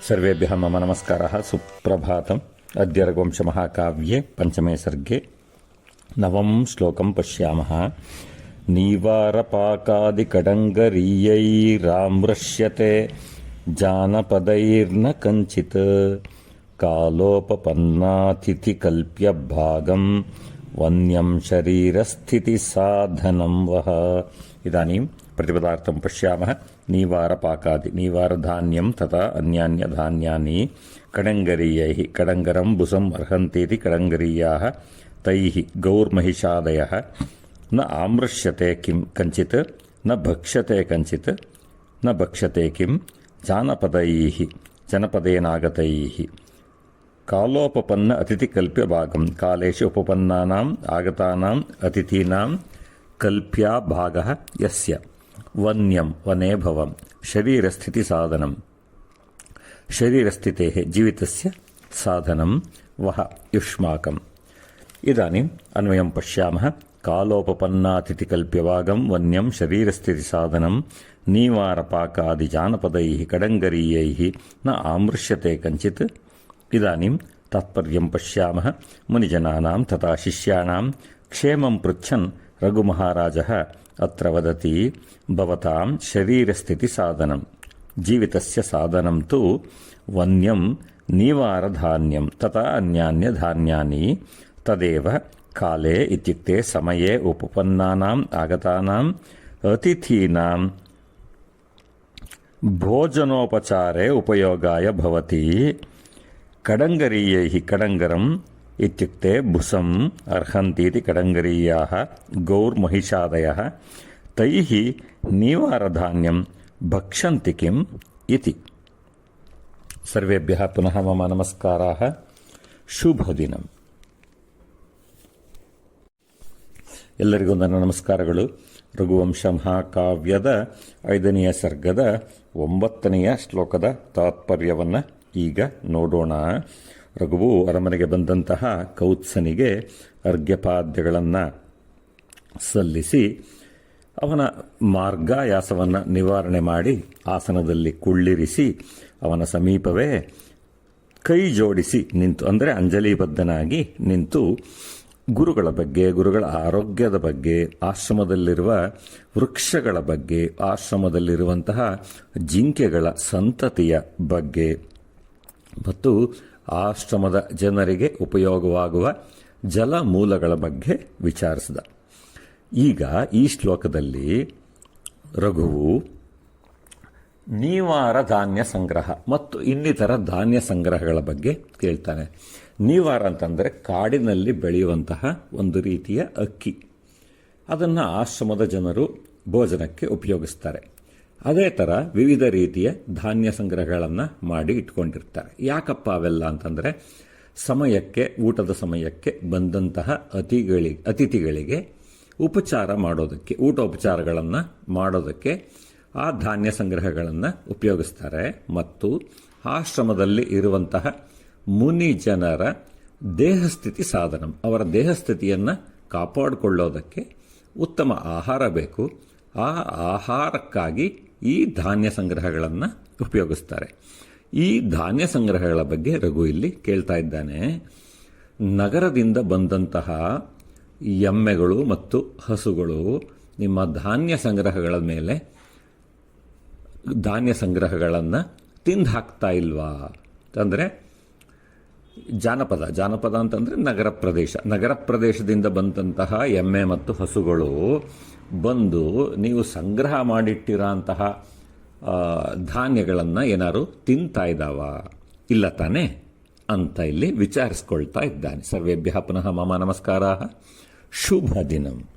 सर्वेभ्यः मम नमस्कारः। सुप्रभातम्। अद्य रघुवंशमहाकाव्ये पञ्चमे सर्गे नवम श्लोकं पश्यामः। नीवारपाकादिकडङ्गरीयैरामृश्यते जानपदैर्न कञ्चित् कालोपपन्नातिथिकल्प्यभागं वन्यं शरीरस्थितिसाधनं वः। इदानीं प्रतिपदार्थं पश्यामः। नीवारपाकादि नीवारधान्यं तथा अन्यान्यधान्यानि कडङ्गरीयैः कडङ्गरं बुसम् अर्हन्तीति कडङ्गरीयाः तैः गौर्महिषादयः न आमृश्यते किं कञ्चित् न भक्ष्यते कञ्चित् न भक्ष्यते किं जानपदैः जनपदेनागतैः कालोपपन्न अतिथिकल्प्यभागं कालेषु उपपन्नानाम् आगतानाम् अतिथीनां कल्प्याभागः यस्य वन्यं वने भवं शरीरस्थितिसाधनं शरीरस्थितेः जीवितस्य साधनं वः युष्माकम्। इदानीम् अन्वयं पश्यामः। कालोपपन्नातिथिकल्प्यभागं वन्यं शरीरस्थितिसाधनं नीवारपाकादिजानपदैः कडङ्गरीयैः न आमृश्यते कञ्चित्। इदानीं तात्पर्यं पश्यामः। मुनिजनानां तथा शिष्याणां क्षेमं पृच्छन् रघुमहाराजः अत्र वदति भवतां शरीरस्थितिसाधनं जीवितस्य साधनं तु वन्यं नीवारधान्यं तथा अन्यान्यधान्यानि तदेव काले इत्युक्ते समये उपपन्नानाम् आगतानाम् अतिथीनां भोजनोपचारे उपयोगाय भवति। कडङ्गरीयैः कडङ्गरम् इत्युक्ते बुसम् अर्हन्तीति कडङ्गरीयाः गौर्महिषादयः तैः नीवारधान्यं भक्षन्ति किम् इति। सर्वेभ्यः पुनः मम नमस्काराः। ಶುಭದಿನಂ. ಎಲ್ಲರಿಗೂ ನನ್ನ ನಮಸ್ಕಾರಗಳು. ರಘುವಂಶ ಮಹಾಕಾವ್ಯದ 5ನೆಯ ಸರ್ಗದ 9ನೆಯ ಶ್ಲೋಕದ ತಾತ್ಪರ್ಯವನ್ನು ಈಗ ನೋಡೋಣ. ರಘುವು ಅರಮನೆಗೆ ಬಂದಂತಹ ಕೌತ್ಸನಿಗೆ ಅರ್ಘ್ಯಪಾದ್ಯಗಳನ್ನು ಸಲ್ಲಿಸಿ ಅವನ ಮಾರ್ಗಾಯಾಸವನ್ನು ನಿವಾರಣೆ ಮಾಡಿ ಆಸನದಲ್ಲಿ ಕುಳ್ಳಿರಿಸಿ ಅವನ ಸಮೀಪವೇ ಕೈ ಜೋಡಿಸಿ ನಿಂತು ಅಂದರೆ ಅಂಜಲಿಬದ್ಧನಾಗಿ ನಿಂತು ಗುರುಗಳ ಬಗ್ಗೆ, ಗುರುಗಳ ಆರೋಗ್ಯದ ಬಗ್ಗೆ, ಆಶ್ರಮದಲ್ಲಿರುವ ವೃಕ್ಷಗಳ ಬಗ್ಗೆ, ಆಶ್ರಮದಲ್ಲಿರುವಂತಹ ಜಿಂಕೆಗಳ ಸಂತತಿಯ ಬಗ್ಗೆ ಮತ್ತು ಆಶ್ರಮದ ಜನರಿಗೆ ಉಪಯೋಗವಾಗುವ ಜಲಮೂಲಗಳ ಬಗ್ಗೆ ವಿಚಾರಿಸಿದ. ಈಗ ಈ ಶ್ಲೋಕದಲ್ಲಿ ರಘುವು ನೀವಾರ ಧಾನ್ಯ ಸಂಗ್ರಹ ಮತ್ತು ಇನ್ನಿತರ ಧಾನ್ಯ ಸಂಗ್ರಹಗಳ ಬಗ್ಗೆ ಕೇಳ್ತಾನೆ. ನೀವಾರ ಅಂತಂದರೆ ಕಾಡಿನಲ್ಲಿ ಬೆಳೆಯುವಂತಹ ಒಂದು ರೀತಿಯ ಅಕ್ಕಿ. ಅದನ್ನು ಆಶ್ರಮದ ಜನರು ಭೋಜನಕ್ಕೆ ಉಪಯೋಗಿಸ್ತಾರೆ. ಅದೇ ಥರ ವಿವಿಧ ರೀತಿಯ ಧಾನ್ಯ ಸಂಗ್ರಹಗಳನ್ನು ಮಾಡಿ ಇಟ್ಕೊಂಡಿರ್ತಾರೆ. ಯಾಕಪ್ಪ ಅವೆಲ್ಲ ಅಂತಂದರೆ ಸಮಯಕ್ಕೆ, ಊಟದ ಸಮಯಕ್ಕೆ ಬಂದಂತಹ ಅತಿಥಿಗಳಿಗೆ ಉಪಚಾರ ಮಾಡೋದಕ್ಕೆ, ಊಟೋಪಚಾರಗಳನ್ನು ಮಾಡೋದಕ್ಕೆ ಆ ಧಾನ್ಯ ಸಂಗ್ರಹಗಳನ್ನು ಉಪಯೋಗಿಸ್ತಾರೆ. ಮತ್ತು ಆಶ್ರಮದಲ್ಲಿ ಇರುವಂತಹ ಮುನಿ ಜನರ ದೇಹಸ್ಥಿತಿ ಸಾಧನ, ಅವರ ದೇಹಸ್ಥಿತಿಯನ್ನು ಕಾಪಾಡಿಕೊಳ್ಳೋದಕ್ಕೆ ಉತ್ತಮ ಆಹಾರ ಬೇಕು. ಆ ಆಹಾರಕ್ಕಾಗಿ ಈ ಧಾನ್ಯ ಸಂಗ್ರಹಗಳನ್ನು ಉಪಯೋಗಿಸ್ತಾರೆ. ಈ ಧಾನ್ಯ ಸಂಗ್ರಹಗಳ ಬಗ್ಗೆ ರಘು ಇಲ್ಲಿ ಕೇಳ್ತಾ ಇದ್ದಾನೆ. ನಗರದಿಂದ ಬಂದಂತಹ ಎಮ್ಮೆಗಳು ಮತ್ತು ಹಸುಗಳು ನಿಮ್ಮ ಧಾನ್ಯ ಸಂಗ್ರಹಗಳ ಮೇಲೆ ಧಾನ್ಯ ಸಂಗ್ರಹಗಳನ್ನು ತಿಂದು ಹಾಕ್ತಾ ಇಲ್ವಾ ಅಂದರೆ ಜಾನಪದ ಅಂತಂದರೆ ನಗರ ಪ್ರದೇಶದಿಂದ ಬಂದಂತಹ ಎಮ್ಮೆ ಮತ್ತು ಹಸುಗಳು ಬಂದು ನೀವು ಸಂಗ್ರಹ ಮಾಡಿಟ್ಟಿರೋಂತಹ ಧಾನ್ಯಗಳನ್ನು ಏನಾದ್ರು ತಿಂತಾ ಇದ್ದಾವ, ಇಲ್ಲ ತಾನೇ ಅಂತ ಇಲ್ಲಿ ವಿಚಾರಿಸ್ಕೊಳ್ತಾ ಇದ್ದಾನೆ. ಸರ್ವೇಭ್ಯಃ ಪುನಃ ಮಮ ನಮಸ್ಕಾರಾಃ. ಶುಭ ದಿನಂ.